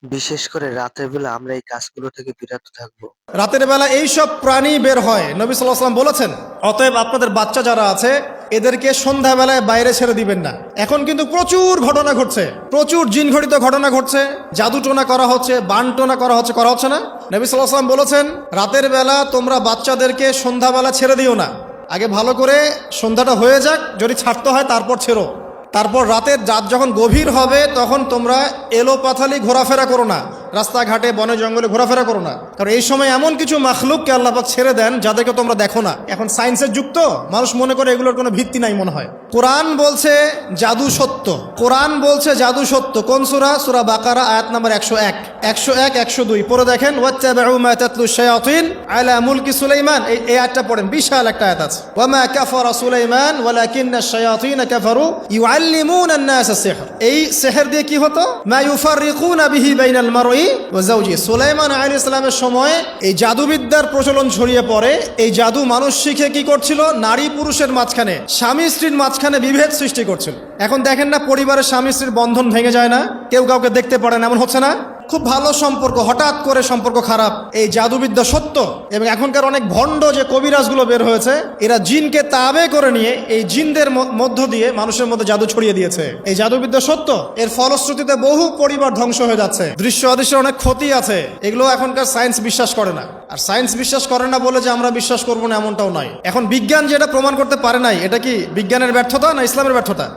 বিশেষ করে রাতের বেলা আমরা এই কাজগুলো থেকে বিরত থাকবো। রাতের বেলা এইসব প্রাণী বের হয়, নবী সাল্লাল্লাহু আলাইহি ওয়াসাল্লাম বলেছেন, অতএব আপনাদের বাচ্চা যারা আছে এদেরকে সন্ধ্যাবেলায় বাইরে ছেড়ে দিবেন না। এখন কিন্তু প্রচুর ঘটনা ঘটছে, প্রচুর জিনঘটিত ঘটনা ঘটছে, জাদুটোনা করা হচ্ছে, বানটোনা করা হচ্ছে না? নবী সাল্লাল্লাহু আলাইহি ওয়াসাল্লাম বলেছেন, রাতের বেলা তোমরা বাচ্চাদেরকে সন্ধ্যাবেলা ছেড়ে দিও না, আগে ভালো করে সন্ধ্যাটা হয়ে যাক, যদি ছাড়তে হয় তারপর ছেড়ো। তারপর রাতের রাত যখন গভীর হবে তখন তোমরা এলোপাথালি ঘোরাফেরা করো না, রাস্তাঘাটে বনে জঙ্গলে ঘোরাফেরা করো না, কারণ এই সময় এমন কিছু মাখলুককে আল্লাহ পাক ছেড়ে দেন যাদেরকে তোমরা দেখো না। এখন সায়েন্সের যুগ তো, মানুষ মনে করে এগুলোর কোনো ভিত্তি নাই মনে হয়। কোরআন বলছে জাদু সত্য, কোরআন বলছে জাদু সত্য। কোন সূরা? সূরা বাকারা আয়াত নাম্বার 101, 101, 102 পড়ে দেখেন। ওয়াত্তাবিউ মা তাতলু শায়াতিন আলা মুলকি সুলাইমান, এই আয়াতটা পড়েন, বিশাল একটা আয়াত আছে। ওয়া মা কাফারা সুলাইমান ওয়ালাকিন্না শায়াতিন কাফারু ইউআল্লিমুনা আন-নাস সিহর। এই সিহর দিয়ে কি হতো? মা ইউফাররিকুনা বিহি বাইনাল মারই ওয়া যাওজি। সুলাইমান আলাইহিস সালামের সময় এই জাদুবিদ্যার প্রচলন ছড়িয়ে পড়ে। এই জাদু মানুষ শিখে কি করছিল? নারী পুরুষের মাঝখানে, স্বামী স্ত্রীর মাঝখানে বিভেদ সৃষ্টি করছিল। এখন দেখেন না, পরিবারের স্বামী স্ত্রীর বন্ধন ভেঙে যায় না, কেউ কাউকে দেখতে পারে না, এমন হচ্ছে না? খুব ভালো সম্পর্ক হঠাৎ করে সম্পর্ক খারাপ। এই জাদুবিদ্যা সত্য। এবং এখনকার অনেক ভণ্ড যে কবিরাজগুলো বের হয়েছে, এরা জিনকে তাবে করে নিয়ে এই জিনদের মধ্য দিয়ে মানুষের মধ্যে জাদু ছড়িয়ে দিয়েছে। এই জাদুবিদ্যা সত্য। এর ফলশ্রুতিতে বহু পরিবার ধ্বংস হয়ে যাচ্ছে, দৃশ্য অদৃশ্যের অনেক ক্ষতি আছে। এগুলো এখনকার সায়েন্স বিশ্বাস করে না। আর সায়েন্স বিশ্বাস করে না বলে যে আমরা বিশ্বাস করবো না এমনটাও নয়। এখন বিজ্ঞান যেটা প্রমাণ করতে পারে নাই, এটা কি বিজ্ঞানের ব্যর্থতা না ইসলামের ব্যর্থতা?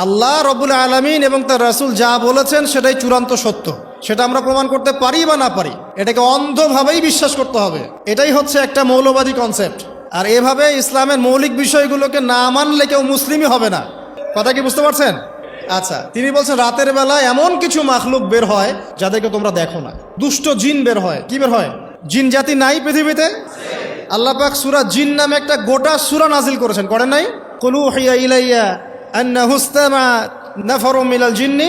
আল্লাহ রব্বুল আলামিন এবং তার রাসূল যা বলেছেন সেটাই চূড়ান্ত সত্য, সেটা আমরা প্রমাণ করতে পারি বা না পারি, এটাকে অন্ধভাবেই বিশ্বাস করতে হবে। এটাই হচ্ছে একটা মৌলবাদী কনসেপ্ট। আর এভাবে ইসলামের মৌলিক বিষয়গুলোকে না মানলে কেউ মুসলিমই হবে না। কথা কি বুঝতে পারছেন? আচ্ছা, তিনি বলছেন রাতের বেলা এমন কিছু মাখলুক বের হয় যাদেরকে তোমরা দেখো না। দুষ্ট জিন বের হয়। কি বের হয়? জিন জাতি নাই পৃথিবীতে? আল্লাহ পাক সূরা জিন নামে একটা গোটা সূরা নাজিল করেছেন, করেন নাই? কুল উহিয়া ইলাইয়া أنه استمع نفر من الجن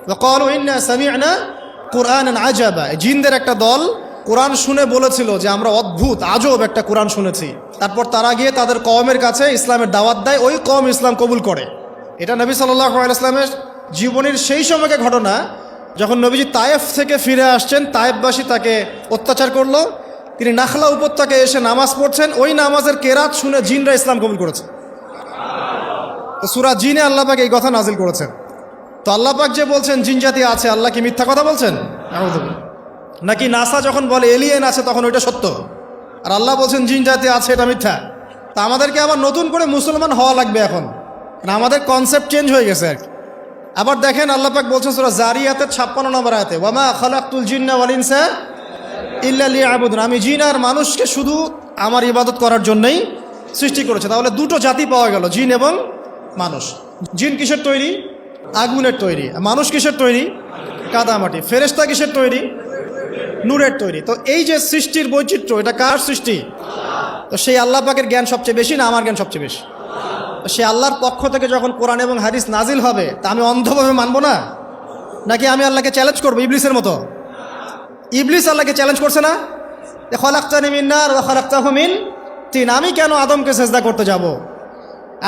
وقالوا إنا سمعنا قرآنا عجبا। জিনদের একটা দল কোরআন শুনে বলেছিল যে আমরা অদ্ভুত আজব একটা কোরআন শুনেছি। তারপর তারা গিয়ে তাদের কওমের কাছে ইসলামের দাওয়াত দেয়, ওই কওম ইসলাম কবুল করে। এটা নবী সাল্লাল্লাহু আলাইহি ওয়াসাল্লামের জীবনের সেই সময়কার ঘটনা, যখন নবীজি তায়েফ থেকে ফিরে আসছেন। তায়েফবাসী তাকে অত্যাচার করলো, তিনি নাখলা উপত্যকায় এসে নামাজ পড়ছেন, ওই নামাজের কেরাত শুনে জিনরা ইসলাম কবুল করেছে। তো সূরা জিনে আল্লাহ পাক এই কথা নাজিল করেছেন। তো আল্লাহ পাক যে বলছেন জিন জাতি আছে, আল্লাহ কি মিথ্যা কথা বলছেন? নাকি নাসা যখন বলে এলিয়েন আছে তখন ওইটা সত্য, আর আল্লাহ বলছেন জিন জাতি আছে এটা মিথ্যা? তা আমাদেরকে আবার নতুন করে মুসলমান হওয়া লাগবে এখন, না আমাদের কনসেপ্ট চেঞ্জ হয়ে গেছে আর কি। আবার দেখেন আল্লাহ পাক বলছেন সূরা জারিয়াতের 56 নম্বর আয়াতে, ওয়ামা খালাকতুল জিন্না ওয়াল ইনসা ইল্লা লিয়াবুদুন। আমি জিন আর মানুষকে শুধু আমার ইবাদত করার জন্যই সৃষ্টি করেছে। তাহলে দুটো জাতি পাওয়া গেল, জিন এবং মানুষ। জিন কিসের তৈরি? আগুনের তৈরি। মানুষ কিসের তৈরি? কাদামাটি। ফেরেশতা কিসের তৈরি? নূরের তৈরি। তো এই যে সৃষ্টির বৈচিত্র্য, এটা কার সৃষ্টি? তো সেই আল্লাহ পাকের জ্ঞান সবচেয়ে বেশি না আমার জ্ঞান সবচেয়ে বেশি? সে আল্লাহর পক্ষ থেকে যখন কোরআন এবং হাদিস নাজিল হবে, তা আমি অন্ধভাবে মানবো না, নাকি আমি আল্লাহকে চ্যালেঞ্জ করবো ইবলিসের মতো? ইবলিস আল্লাহকে চ্যালেঞ্জ করছে না, খলাকতানি মিন নার ওয়া খলাকতাহু মিন তিন। আমি কেন আদমকে সেজদা করতে যাব?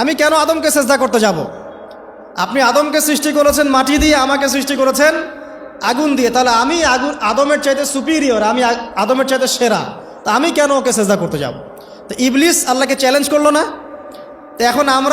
আমি কেন আদমকে সেজদা করতে যাব? আপনি আদমকে সৃষ্টি করেছেন মাটি দিয়ে, আমাকে সৃষ্টি করেছেন আগুন দিয়ে, তাহলে আমি আদমের চাইতে সুপিরিয়র, আমি আদমের চাইতে সেরা, তা আমি কেন ওকে সেজদা করতে যাব? তো ইবলিস আল্লাহকে চ্যালেঞ্জ করলো না? তো এখন আমরা